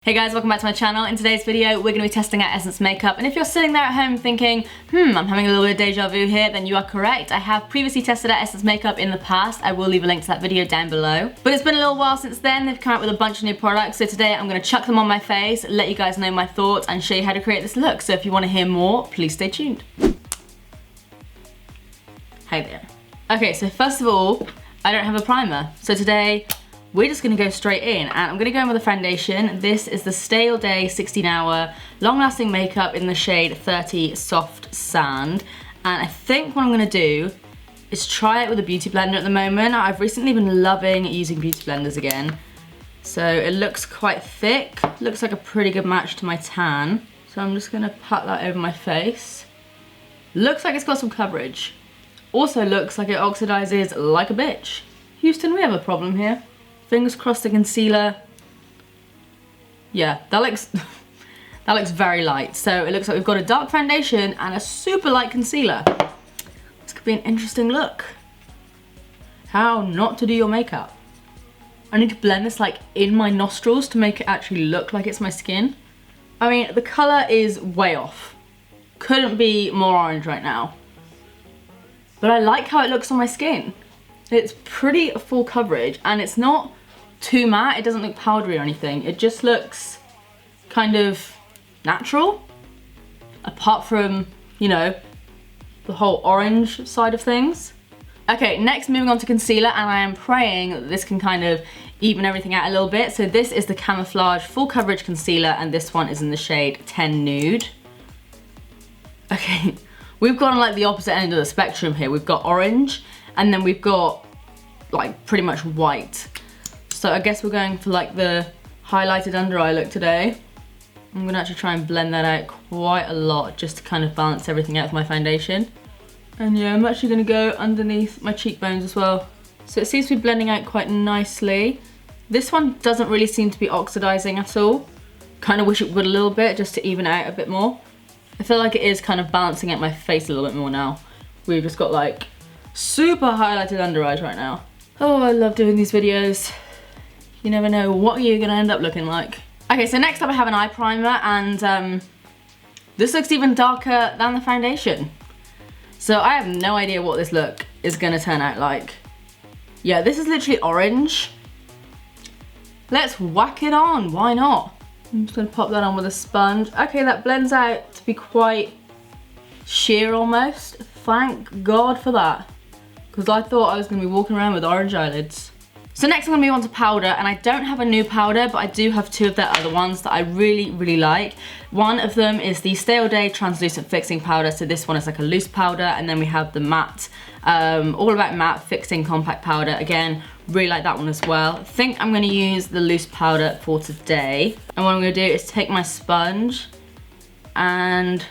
Hey guys, welcome back to my channel. In today's video, we're going to be testing out Essence makeup, and if you're sitting there at home thinking, I'm having a little bit of deja vu here, then you are correct. I have previously tested out Essence makeup in the past. I will leave a link to that video down below. But it's been a little while since then. They've come out with a bunch of new products, so today I'm going to chuck them on my face, let you guys know my thoughts, and show you how to create this look. So if you want to hear more, please stay tuned. Hey there. Okay, so first of all, I don't have a primer. So today, we're just gonna go straight in, and I'm gonna go in with a foundation. This is the Stay All Day 16-hour long-lasting makeup in the shade 30 Soft Sand. And I think what I'm gonna do is try it with a beauty blender at the moment. I've recently been loving using beauty blenders again. So it looks quite thick, looks like a pretty good match to my tan. So I'm just gonna pat that over my face. Looks like it's got some coverage. Also looks like it oxidizes like a bitch. Houston, we have a problem here. Fingers crossed the concealer. Yeah, that looks very light. So it looks like we've got a dark foundation and a super light concealer. This could be an interesting look. How not to do your makeup. I need to blend this like in my nostrils to make it actually look like it's my skin. I mean, the color is way off. Couldn't be more orange right now. But I like how it looks on my skin. It's pretty full coverage, and it's not too matte. It doesn't look powdery or anything. It just looks kind of natural, apart from, you know, the whole orange side of things. Okay, next moving on to concealer, and I am praying that this can kind of even everything out a little bit. So this is the Camouflage Full Coverage Concealer, and this one is in the shade 10 Nude. Okay, we've gone like the opposite end of the spectrum here. We've got orange, and then we've got like pretty much white. So I guess we're going for like the highlighted under eye look today. I'm gonna actually try and blend that out quite a lot just to kind of balance everything out with my foundation. And yeah, I'm actually gonna go underneath my cheekbones as well. So it seems to be blending out quite nicely. This one doesn't really seem to be oxidizing at all. Kind of wish it would a little bit just to even it out a bit more. I feel like it is kind of balancing out my face a little bit more now. We've just got like super highlighted under eyes right now. Oh, I love doing these videos. You never know what you're gonna end up looking like. Okay, so next up I have an eye primer, and this looks even darker than the foundation. So I have no idea what this look is gonna turn out like. Yeah, this is literally orange. Let's whack it on, why not? I'm just gonna pop that on with a sponge. Okay, that blends out to be quite sheer almost. Thank God for that, because I thought I was gonna be walking around with orange eyelids. So next I'm gonna move on to powder, and I don't have a new powder, but I do have two of their other ones that I really like. One of them is the Stay All Day Translucent Fixing Powder, so this one is like a loose powder, and then we have the matte, All About Matte Fixing Compact Powder. Again, really like that one as well. I think I'm gonna use the loose powder for today. And what I'm gonna do is take my sponge and,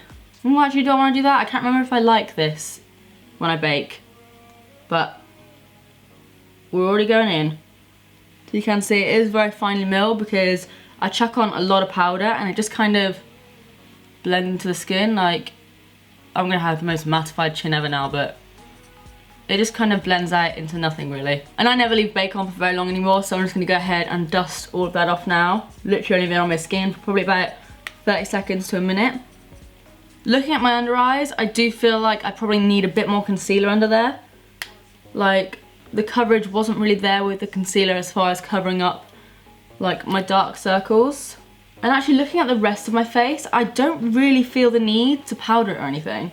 oh, actually don't wanna do that. I can't remember if I like this when I bake, but we're already going in. So you can see it is very finely milled because I chuck on a lot of powder and it just kind of blends into the skin. Like, I'm gonna have the most mattified chin ever now, but it just kind of blends out into nothing really. And I never leave bake on for very long anymore, so I'm just gonna go ahead and dust all of that off now. Literally only been on my skin for probably about 30 seconds to a minute. Looking at my under eyes, I do feel like I probably need a bit more concealer under there. Like, the coverage wasn't really there with the concealer as far as covering up like my dark circles. And actually looking at the rest of my face, I don't really feel the need to powder it or anything.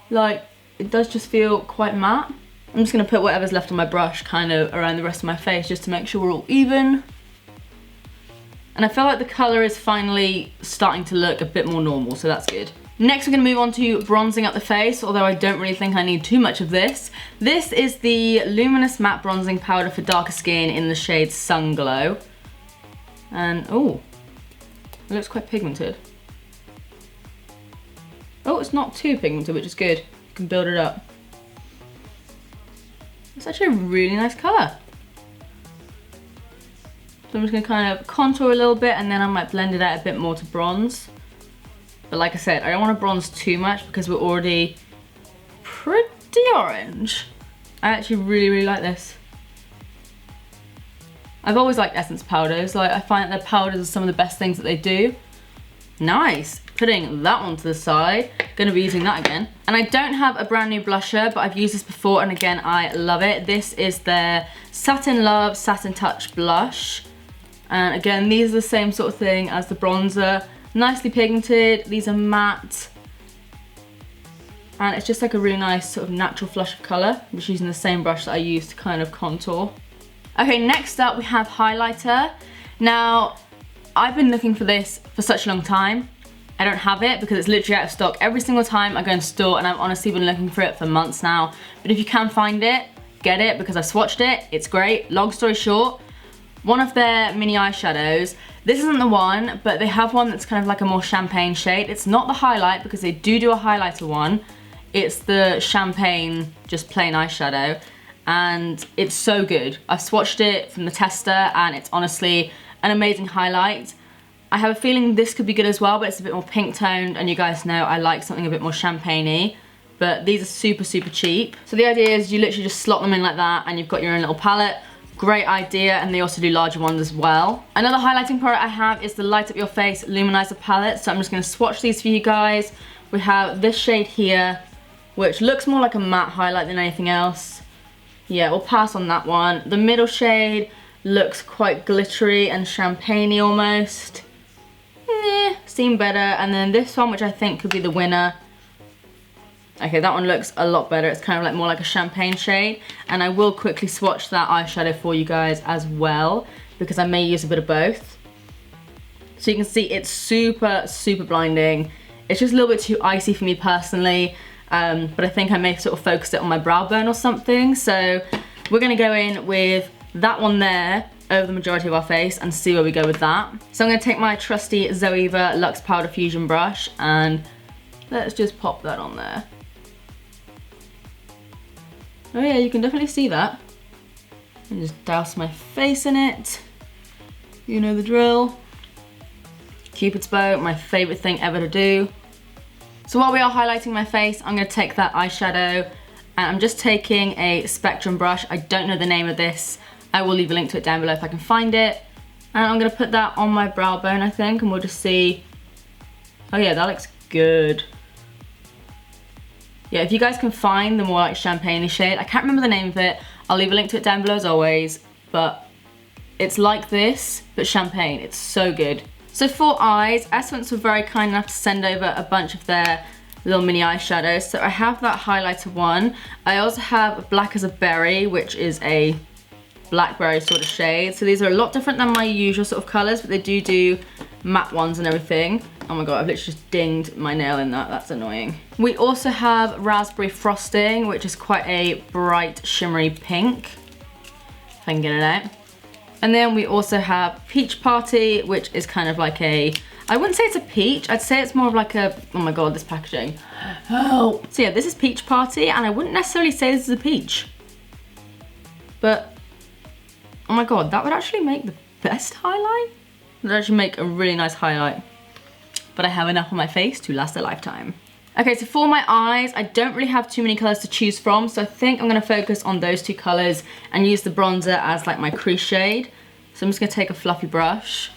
Like, it does just feel quite matte. I'm just gonna put whatever's left on my brush kind of around the rest of my face just to make sure we're all even. And I feel like the color is finally starting to look a bit more normal, so that's good. Next we're gonna move on to bronzing up the face, although I don't really think I need too much of this. This is the Luminous Matte Bronzing Powder for darker skin in the shade Sun Glow. And, oh, it looks quite pigmented. Oh, it's not too pigmented, which is good. You can build it up. It's actually a really nice color. So I'm just gonna kind of contour a little bit, and then I might blend it out a bit more to bronze. But like I said, I don't want to bronze too much because we're already pretty orange. I actually really like this. I've always liked Essence powders. Like, I find that their powders are some of the best things that they do. Nice. Putting that one to the side. Gonna be using that again. And I don't have a brand new blusher, but I've used this before, and again, I love it. This is their Satin Love Satin Touch Blush. And again, these are the same sort of thing as the bronzer. Nicely pigmented. These are matte. And it's just like a really nice sort of natural flush of colour. I'm just using the same brush that I used to kind of contour. Okay, next up we have highlighter. Now, I've been looking for this for such a long time. I don't have it because it's literally out of stock every single time I go in store, and I've honestly been looking for it for months now. But if you can find it, get it, because I've swatched it, it's great. Long story short, one of their mini eyeshadows, this isn't the one, but they have one that's kind of like a more champagne shade. It's not the highlight, because they do a highlighter one. It's the champagne, just plain eyeshadow, and it's so good. I've swatched it from the tester, and it's honestly an amazing highlight. I have a feeling this could be good as well, but it's a bit more pink toned, and you guys know I like something a bit more champagne-y, but these are super, super cheap. So the idea is you literally just slot them in like that, and you've got your own little palette. Great idea, and they also do larger ones as well. Another highlighting product I have is the Light Up Your Face Luminizer palette, so I'm just gonna swatch these for you guys. We have this shade here, which looks more like a matte highlight than anything else. Yeah, we'll pass on that one. The middle shade looks quite glittery and champagne-y almost. Seen better. And then this one, which I think could be the winner. Okay, that one looks a lot better. It's kind of like more like a champagne shade. And I will quickly swatch that eyeshadow for you guys as well, because I may use a bit of both. So you can see it's super, super blinding. It's just a little bit too icy for me personally. But I think I may sort of focus it on my brow bone or something. So we're gonna go in with that one there over the majority of our face and see where we go with that. So I'm gonna take my trusty Zoeva Luxe Powder Fusion brush, and let's just pop that on there. Oh yeah, you can definitely see that. And just douse my face in it. You know the drill. Cupid's bow, my favorite thing ever to do. So while we are highlighting my face, I'm gonna take that eyeshadow, and I'm just taking a Spectrum brush. I don't know the name of this. I will leave a link to it down below if I can find it. And I'm gonna put that on my brow bone, I think, and we'll just see. Oh yeah, that looks good. Yeah, if you guys can find the more like champagne-y shade, I can't remember the name of it. I'll leave a link to it down below as always, but it's like this, but champagne. It's so good. So for eyes, Essence were very kind enough to send over a bunch of their little mini eyeshadows. So I have that highlighter one. I also have Black as a Berry, which is a blackberry sort of shade. So these are a lot different than my usual sort of colors, but they do matte ones and everything. Oh my god, I've literally just dinged my nail in that. That's annoying. We also have Raspberry Frosting, which is quite a bright shimmery pink. If I can get it out. And then we also have Peach Party, which is kind of like a, I wouldn't say it's a peach, I'd say it's more of like a, oh my god, this packaging. Oh. So yeah, this is Peach Party, and I wouldn't necessarily say this is a peach. But, oh my god, that would actually make the best highlight. It would actually make a really nice highlight. But I have enough on my face to last a lifetime. Okay, so for my eyes, I don't really have too many colors to choose from, so I think I'm gonna focus on those two colors and use the bronzer as like my crease shade. So I'm just gonna take a fluffy brush.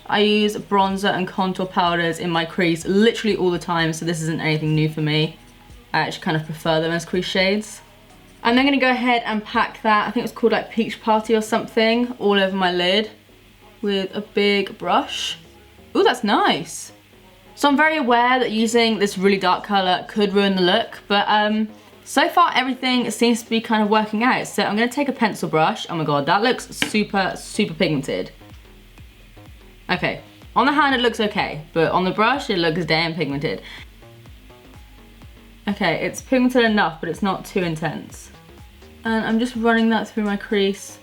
I use bronzer and contour powders in my crease literally all the time, so this isn't anything new for me. I actually kind of prefer them as crease shades. I'm then gonna go ahead and pack that, I think it's called like Peach Party or something, all over my lid with a big brush. Ooh, that's nice. So I'm very aware that using this really dark color could ruin the look, but so far everything seems to be kind of working out. So I'm gonna take a pencil brush. Oh my god, that looks super, super pigmented. Okay, on the hand it looks okay, but on the brush it looks damn pigmented. Okay, it's pigmented enough, but it's not too intense. And I'm just running that through my crease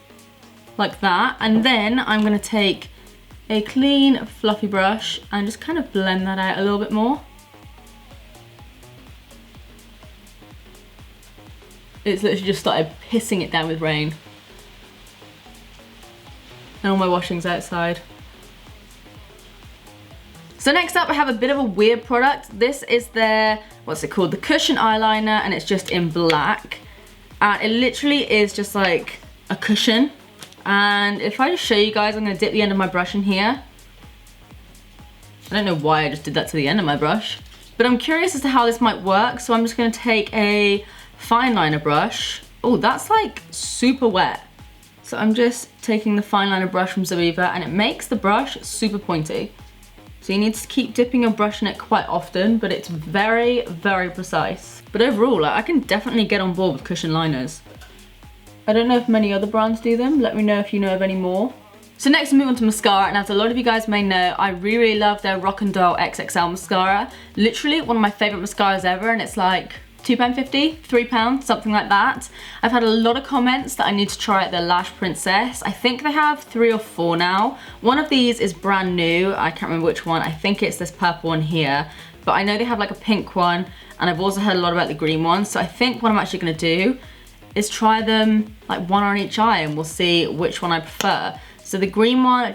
like that. And then I'm gonna take a clean fluffy brush and just kind of blend that out a little bit more. It's literally just started pissing it down with rain. And all my washing's outside. So next up I have a bit of a weird product. This is their, what's it called? The Cushion Eyeliner, and it's just in black. And it literally is just like a cushion. And if I just show you guys, I'm gonna dip the end of my brush in here. I don't know why I just did that to the end of my brush, but I'm curious as to how this might work. So I'm just gonna take a fine liner brush. Oh, that's like super wet. So I'm just taking the fine liner brush from Zoeva, and it makes the brush super pointy. So you need to keep dipping your brush in it quite often, but it's very, very precise. But overall, like, I can definitely get on board with cushion liners. I don't know if many other brands do them. Let me know if you know of any more. So next we move on to mascara, and as a lot of you guys may know, I really, really love their Rock and Roll XXL mascara. Literally one of my favorite mascaras ever, and it's like £2.50, £3, something like that. I've had a lot of comments that I need to try out their Lash Princess. I think they have 3 or 4 now. One of these is brand new. I can't remember which one. I think it's this purple one here. But I know they have like a pink one, and I've also heard a lot about the green one. So I think what I'm actually gonna do is try them like one on each eye, and we'll see which one I prefer. So the green one,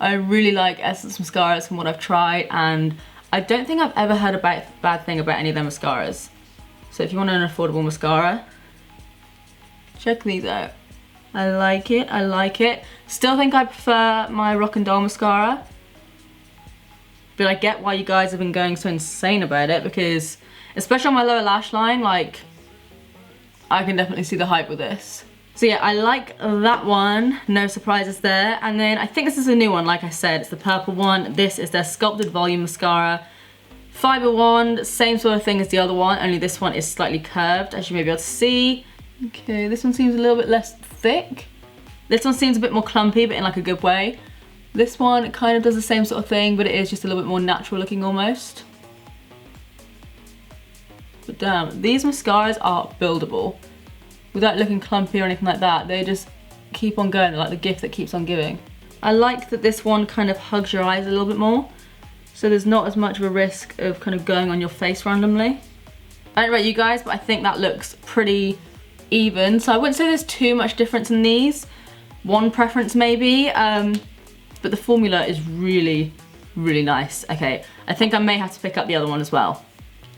I really like Essence mascaras from what I've tried, and I don't think I've ever heard a bad thing about any of their mascaras. So if you want an affordable mascara, check these out. I like it, I like it. Still think I prefer my Rock and Roll mascara, but I get why you guys have been going so insane about it, because especially on my lower lash line, like, I can definitely see the hype with this. So yeah, I like that one, no surprises there. And then I think this is a new one, like I said, it's the purple one. This is their Sculpted Volume Mascara. Fiber wand, same sort of thing as the other one, only this one is slightly curved, as you may be able to see. Okay, this one seems a little bit less thick. This one seems a bit more clumpy, but in like a good way. This one kind of does the same sort of thing, but it is just a little bit more natural looking almost. But damn, these mascaras are buildable. Without looking clumpy or anything like that, they just keep on going. They're like the gift that keeps on giving. I like that this one kind of hugs your eyes a little bit more, so there's not as much of a risk of kind of going on your face randomly. I don't know about you guys, but I think that looks pretty even. So I wouldn't say there's too much difference in these. One preference maybe, but the formula is really, really nice. Okay, I think I may have to pick up the other one as well,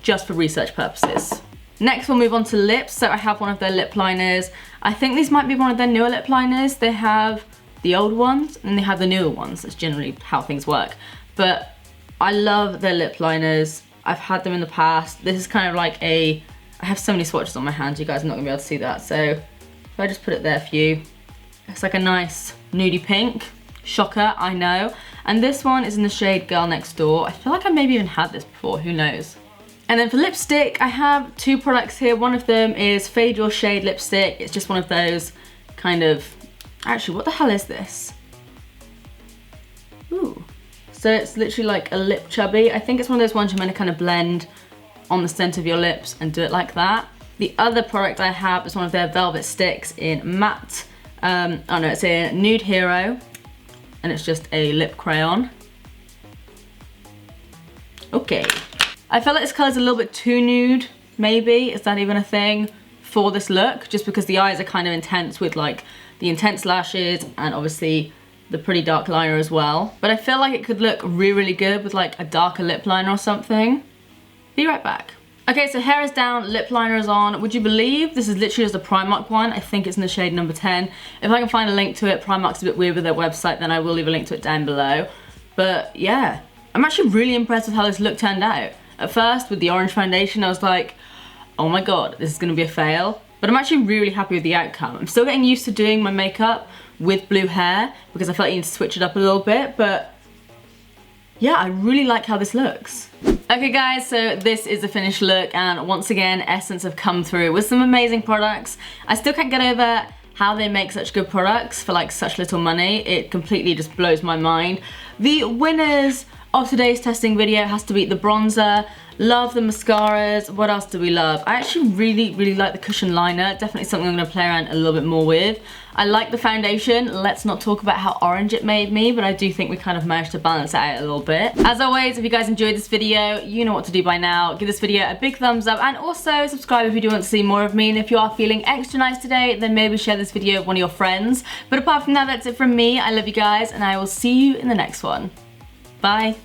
just for research purposes. Next we'll move on to lips. So I have one of their lip liners. I think these might be one of their newer lip liners. They have the old ones and they have the newer ones. That's generally how things work. But I love their lip liners. I've had them in the past. This is kind of like I have so many swatches on my hands, you guys are not gonna be able to see that. So if I just put it there for you, it's like a nice nudie pink. Shocker, I know. And this one is in the shade Girl Next Door. I feel like I maybe even had this before, who knows. And then for lipstick, I have 2 products here. One of them is Fade Your Shade lipstick. It's just one of those kind of, actually, what the hell is this? Ooh. So it's literally like a lip chubby. I think it's one of those ones you're meant to kind of blend on the center of your lips and do it like that. The other product I have is one of their velvet sticks in matte. Oh no, it's in Nude Hero. And it's just a lip crayon. Okay. I feel like this colour's a little bit too nude, maybe. Is that even a thing for this look? Just because the eyes are kind of intense with like the intense lashes and obviously the pretty dark liner as well. But I feel like it could look really, really good with like a darker lip liner or something. Be right back. Okay, so hair is down, lip liner is on. Would you believe this is literally just a Primark one? I think it's in the shade number 10. If I can find a link to it, Primark's a bit weird with their website, then I will leave a link to it down below. But yeah, I'm actually really impressed with how this look turned out. At first, with the orange foundation, I was like, oh my god, this is gonna be a fail. But I'm actually really happy with the outcome. I'm still getting used to doing my makeup with blue hair because I feel like you need to switch it up a little bit, but yeah, I really like how this looks. Okay guys, so this is the finished look, and once again, Essence have come through with some amazing products. I still can't get over how they make such good products for like such little money. It completely just blows my mind. The winners of today's testing video has to be the bronzer. Love the mascaras. What else do we love? I actually really, really like the cushion liner. Definitely something I'm gonna play around a little bit more with. I like the foundation. Let's not talk about how orange it made me, but I do think we kind of managed to balance it out a little bit. As always, if you guys enjoyed this video, you know what to do by now. Give this video a big thumbs up and also subscribe if you do want to see more of me. And if you are feeling extra nice today, then maybe share this video with one of your friends. But apart from that, that's it from me. I love you guys and I will see you in the next one. Bye.